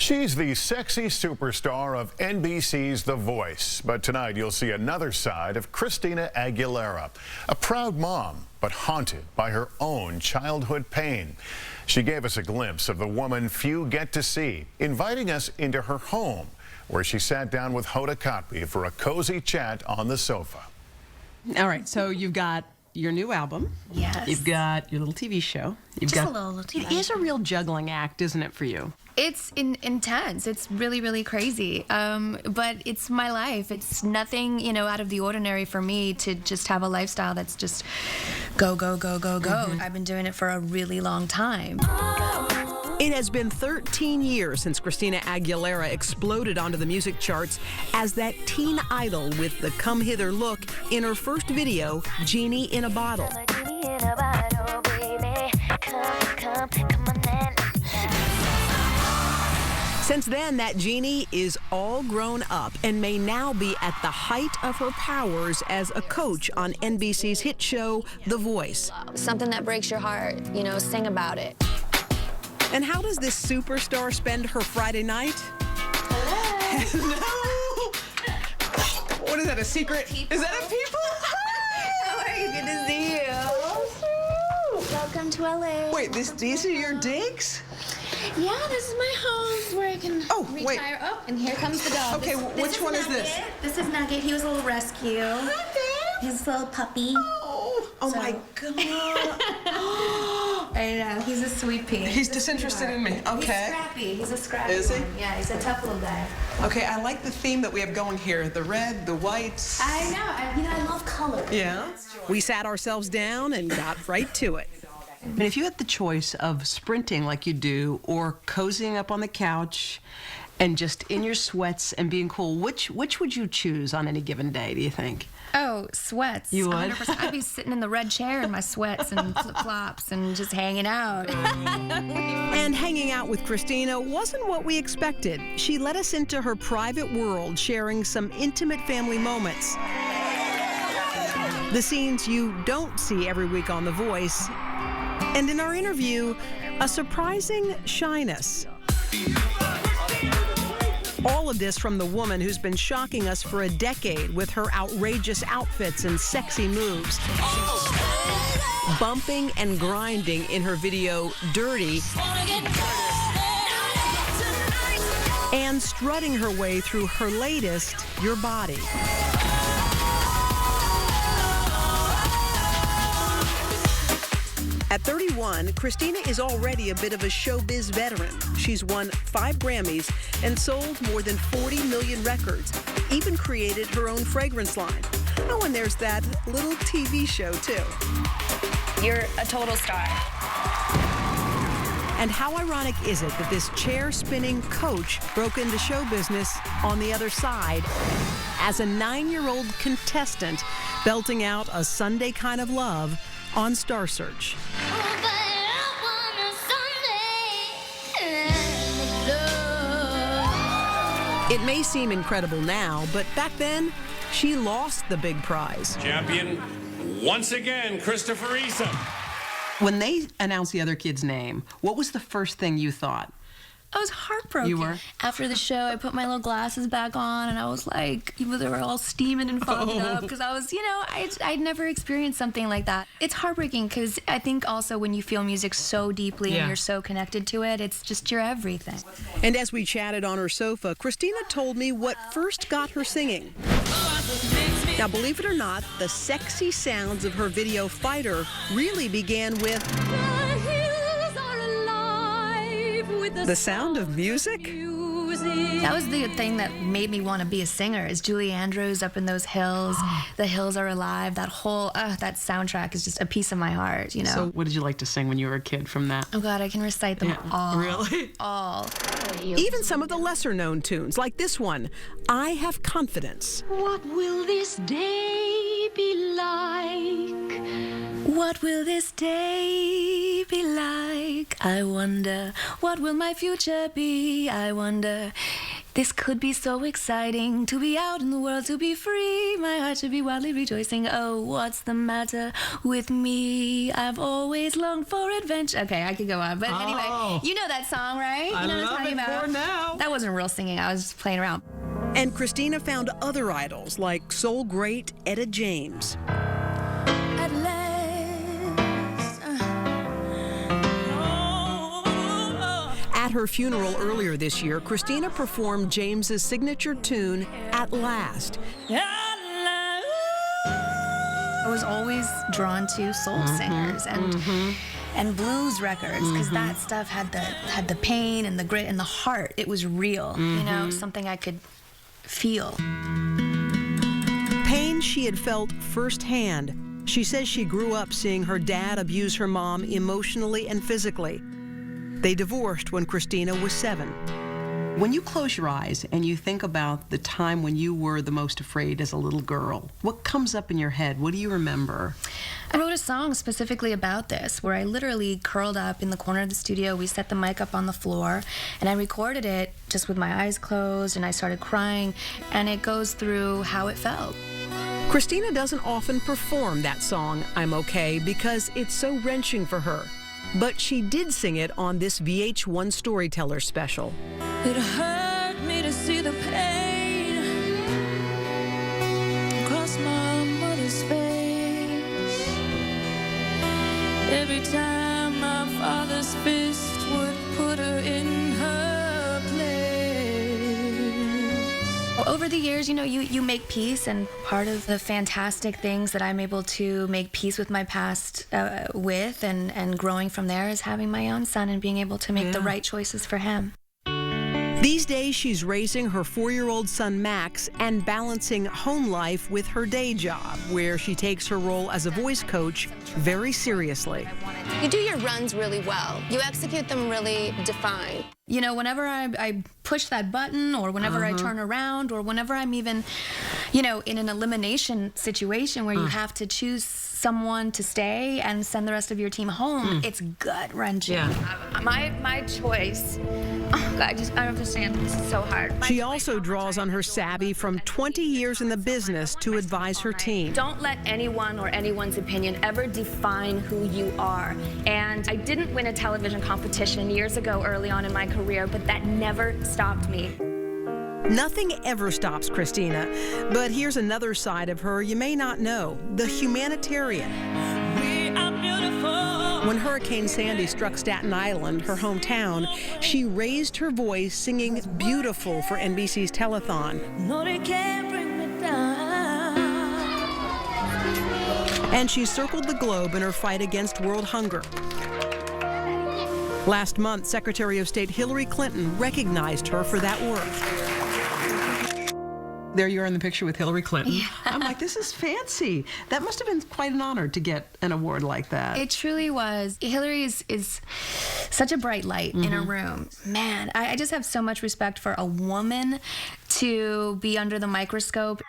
She's the sexy superstar of NBC's The Voice. But tonight you'll see another side of Christina Aguilera, a proud mom, but haunted by her own childhood pain. She gave us a glimpse of the woman few get to see, inviting us into her home, where she sat down with Hoda Kotb for a cozy chat on the sofa. All right, so you've got your new album. Yes. You've got your little TV show. Just a little TV. It is a real juggling act, isn't it, for you? It's intense. It's really, really crazy. But it's my life. It's nothing, out of the ordinary for me to just have a lifestyle that's just go, go, go, go, go. Mm-hmm. I've been doing it for a really long time. It has been 13 years since Christina Aguilera exploded onto the music charts as that teen idol with the come hither look in her first video, Genie in a Bottle. Since then, that genie is all grown up and may now be at the height of her powers as a coach on NBC's hit show, The Voice. Something that breaks your heart, sing about it. And how does this superstar spend her Friday night? Hello. What is that, a secret? People. Is that a people? How are you? Good to see you. Welcome to LA. Wait, these are your digs? Yeah, this is my home where I can retire. Wait. Oh, and here comes the dog. Okay, which one is this? This is Nugget. He was a little rescue. He's a little puppy. Oh my God. I know, he's a sweet pea. He's disinterested in me. Okay. He's scrappy. He's a scrappy Is he? one. Yeah, he's a tough little guy. Okay, I like the theme that we have going here. The red, the whites. I know. I love color. Yeah. We sat ourselves down and got right to it. And if you had the choice of sprinting like you do or cozying up on the couch and just in your sweats and being cool, which would you choose on any given day, do you think? Oh, sweats. You would? 100%. I'd be sitting in the red chair in my sweats and flip-flops and just hanging out. And hanging out with Christina wasn't what we expected. She let us into her private world, sharing some intimate family moments. The scenes you don't see every week on The Voice. And in our interview, a surprising shyness. All of this from the woman who's been shocking us for a decade with her outrageous outfits and sexy moves. Bumping and grinding in her video, Dirty. And strutting her way through her latest, Your Body. At 31, Christina is already a bit of a showbiz veteran. She's won 5 Grammys and sold more than 40 million records, even created her own fragrance line. Oh, and there's that little TV show, too. You're a total star. And how ironic is it that this chair-spinning coach broke into show business on the other side as a 9-year-old contestant belting out a Sunday Kind of Love on Star Search. It may seem incredible now, but back then, she lost the big prize. Champion, once again, Christopher Eason. When they announced the other kid's name, what was the first thing you thought? I was heartbroken. You were? After the show, I put my little glasses back on, and I was like, they were all steaming and fogging up, because I was, I'd never experienced something like that. It's heartbreaking, because I think also when you feel music so deeply and you're so connected to it, it's just your everything. And as we chatted on her sofa, Christina told me what first got her singing. Now, believe it or not, the sexy sounds of her video Fighter really began with the sound of music. That was the thing that made me want to be a singer, is Julie Andrews up in those hills. The hills are alive. That whole, that soundtrack is just a piece of my heart, So what did you like to sing when you were a kid from that? Oh, God, I can recite them all. Really? All. Even some of the lesser-known tunes, like this one, I Have Confidence. What will this day be like? What will this day be like? I wonder. What will my future be? I wonder. This could be so exciting, to be out in the world, to be free. My heart should be wildly rejoicing. Oh, what's the matter with me? I've always longed for adventure. Okay, I could go on. But anyway, you know that song, right? You know what I'm talking about? Now. That wasn't real singing. I was just playing around. And Christina found other idols like soul great Etta James. At last. At her funeral earlier this year, Christina performed James's signature tune, At Last. I was always drawn to soul singers and blues records because that stuff had the pain and the grit and the heart. It was real, you know, something I could feel. Pain she had felt firsthand. She says she grew up seeing her dad abuse her mom emotionally and physically. They divorced when Christina was 7. When you close your eyes and you think about the time when you were the most afraid as a little girl, what comes up in your head? What do you remember? I wrote a song specifically about this, where I literally curled up in the corner of the studio. We set the mic up on the floor, and I recorded it just with my eyes closed, and I started crying, and it goes through how it felt. Christina doesn't often perform that song, I'm Okay, because it's so wrenching for her. But she did sing it on this VH1 Storyteller special. It hurt me to see the pain across my mother's face. Every time my father's fist would put her in her place. Over the years, you know, you make peace, and part of the fantastic things that I'm able to make peace with my past with and growing from there is having my own son and being able to make the right choices for him. These days, she's raising her 4-year-old son, Max, and balancing home life with her day job, where she takes her role as a voice coach very seriously. You do your runs really well. You execute them really defined. You know, whenever I push that button, or whenever I turn around, or whenever I'm even, you know, in an elimination situation where you have to choose someone to stay and send the rest of your team home, it's gut-wrenching. My choice, oh God, I don't understand, this is so hard. She also draws on her savvy from 20 years in the business to advise her team. Don't let anyone or anyone's opinion ever define who you are. And I didn't win a television competition years ago early on in my career, but that never stopped me. Nothing ever stops Christina, but here's another side of her you may not know, the humanitarian. We are beautiful. When Hurricane Sandy struck Staten Island, her hometown, she raised her voice singing Beautiful for NBC's telethon. No, they can't bring me down. And she circled the globe in her fight against world hunger. Last month, Secretary of State Hillary Clinton recognized her for that work. There you are in the picture with Hillary Clinton. Yeah. I'm like, this is fancy. That must have been quite an honor to get an award like that. It truly was. Hillary is such a bright light in a room. Man, I just have so much respect for a woman to be under the microscope.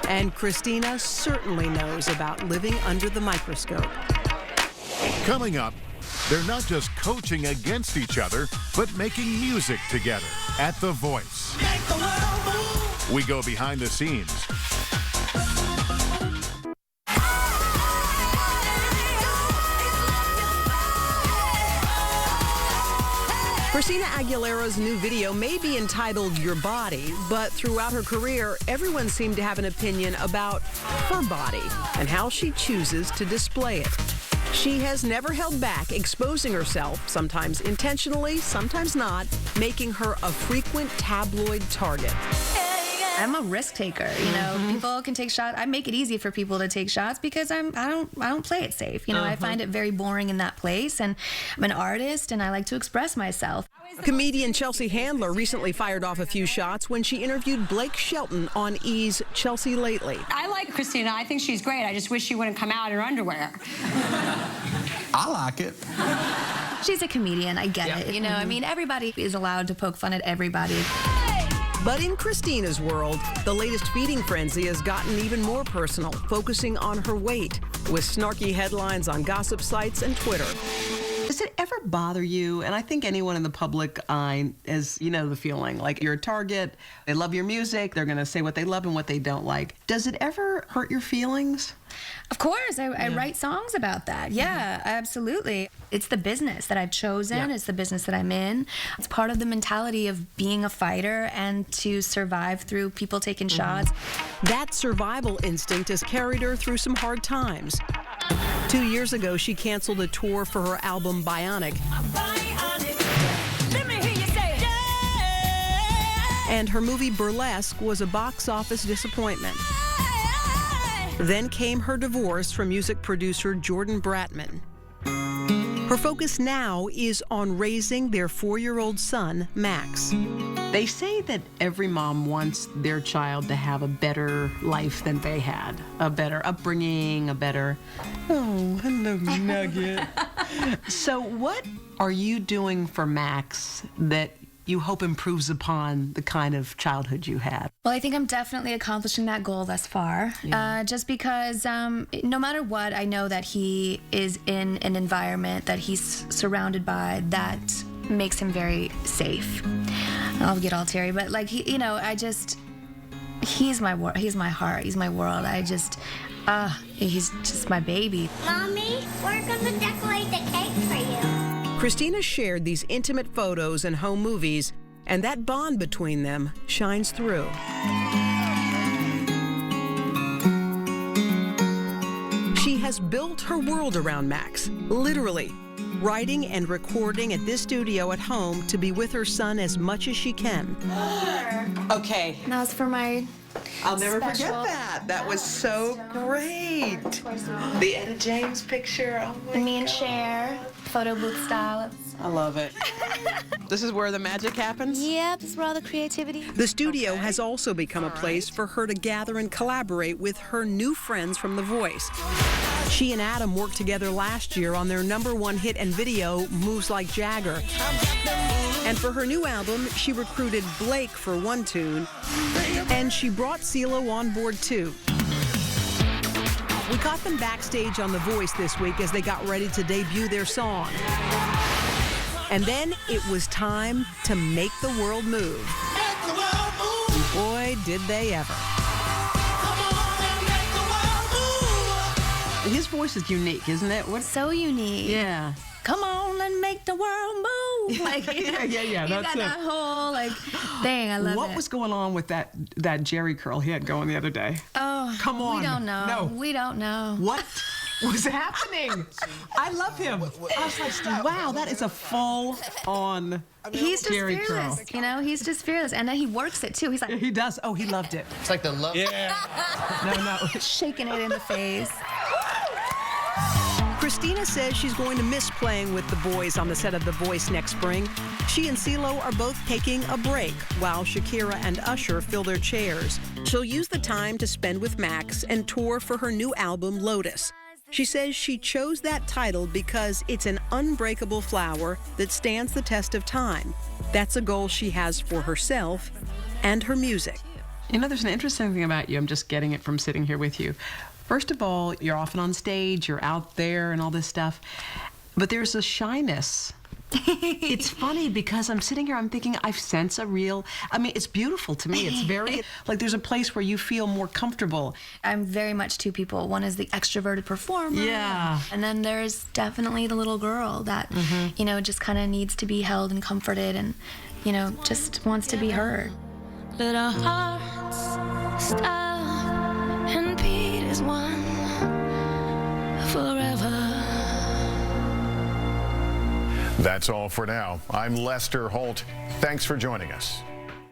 And Christina certainly knows about living under the microscope. Coming up, they're not just coaching against each other, but making music together at The Voice. We go behind the scenes. Christina Aguilera's new video may be entitled Your Body, but throughout her career, everyone seemed to have an opinion about her body and how she chooses to display it. She has never held back, exposing herself, sometimes intentionally, sometimes not, making her a frequent tabloid target. I'm a risk taker, you know. People can take shots. I make it easy for people to take shots because I don't play it safe. You know, I find it very boring in that place, and I'm an artist and I like to express myself. Comedian Chelsea Handler recently fired off a few shots when she interviewed Blake Shelton on E's Chelsea Lately. I like Christina. I think she's great. I just wish she wouldn't come out in her underwear. I like it. She's a comedian. I get it. You know, I mean, everybody is allowed to poke fun at everybody. But in Christina's world, the latest feeding frenzy has gotten even more personal, focusing on her weight, with snarky headlines on gossip sites and Twitter. Does it ever bother you? And I think anyone in the public eye is, you know, the feeling like you're a target. They love your music. They're going to say what they love and what they don't like. Does it ever hurt your feelings? Of course, I write songs about that. Yeah, absolutely. It's the business that I've chosen. It's the business that I'm in. It's part of the mentality of being a fighter and to survive through people taking shots. That survival instinct has carried her through some hard times. 2 years ago, she canceled a tour for her album Bionic. Let me hear you say, yeah. And her movie Burlesque was a box office disappointment. Then came her divorce from music producer Jordan Bratman. Her focus now is on raising their 4-year-old son, Max. They say that every mom wants their child to have a better life than they had, a better upbringing, a better... Oh, hello, Nugget. So what are you doing for Max that you hope improves upon the kind of childhood you had? Well, I think I'm definitely accomplishing that goal thus far. Just because no matter what, I know that he is in an environment that he's surrounded by that makes him very safe. I'll get all teary, but like, he, you know, he's my heart, he's my world. He's just my baby. Mommy, we're gonna decorate the cake for you. Christina shared these intimate photos and home movies, and that bond between them shines through. She has built her world around Max, literally, writing and recording at this studio at home to be with her son as much as she can. Okay. That was for my I'll never special. forget that. That was so great. The Etta James picture. Oh my Me and God. Cher, photo booth style. I love it. This is where the magic happens? Yeah, this is where all the creativity. The studio has also become a place for her to gather and collaborate with her new friends from The Voice. She and Adam worked together last year on their #1 hit and video, Moves Like Jagger. And for her new album, she recruited Blake for one tune, and she brought CeeLo on board too. We caught them backstage on The Voice this week as they got ready to debut their song. And then it was time to make the world move. And boy, did they ever. His voice is unique, isn't it? What's So unique. Yeah. Come on and make the world move. Like, yeah. you That's got it. that whole like thing. I love What it. was going on with that Jerry curl he had going the other day? Oh, Come on. We don't know. No. We don't know. What was happening? I love him. I was like, wow, that is a full-on He's just Jerry fearless. curl. You know, he's just fearless, and then he works it too. He's like He does. Oh, he loved it. It's like the love. Yeah. No. shaking it in the face. Christina says she's going to miss playing with the boys on the set of The Voice next spring. She and CeeLo are both taking a break while Shakira and Usher fill their chairs. She'll use the time to spend with Max and tour for her new album, Lotus. She says she chose that title because it's an unbreakable flower that stands the test of time. That's a goal she has for herself and her music. You know, there's an interesting thing about you. I'm just getting it from sitting here with you. First of all, you're often on stage, you're out there and all this stuff, but there's a shyness. It's funny because I'm sitting here, I'm thinking, I sense a real, I mean, it's beautiful to me. It's very, like there's a place where you feel more comfortable. I'm very much two people. One is the extroverted performer. Yeah. And then there's definitely the little girl that, you know, just kind of needs to be held and comforted and, you know, just wants to be heard. Let our hearts stop and beat as one forever. That's all for now. I'm Lester Holt. Thanks for joining us.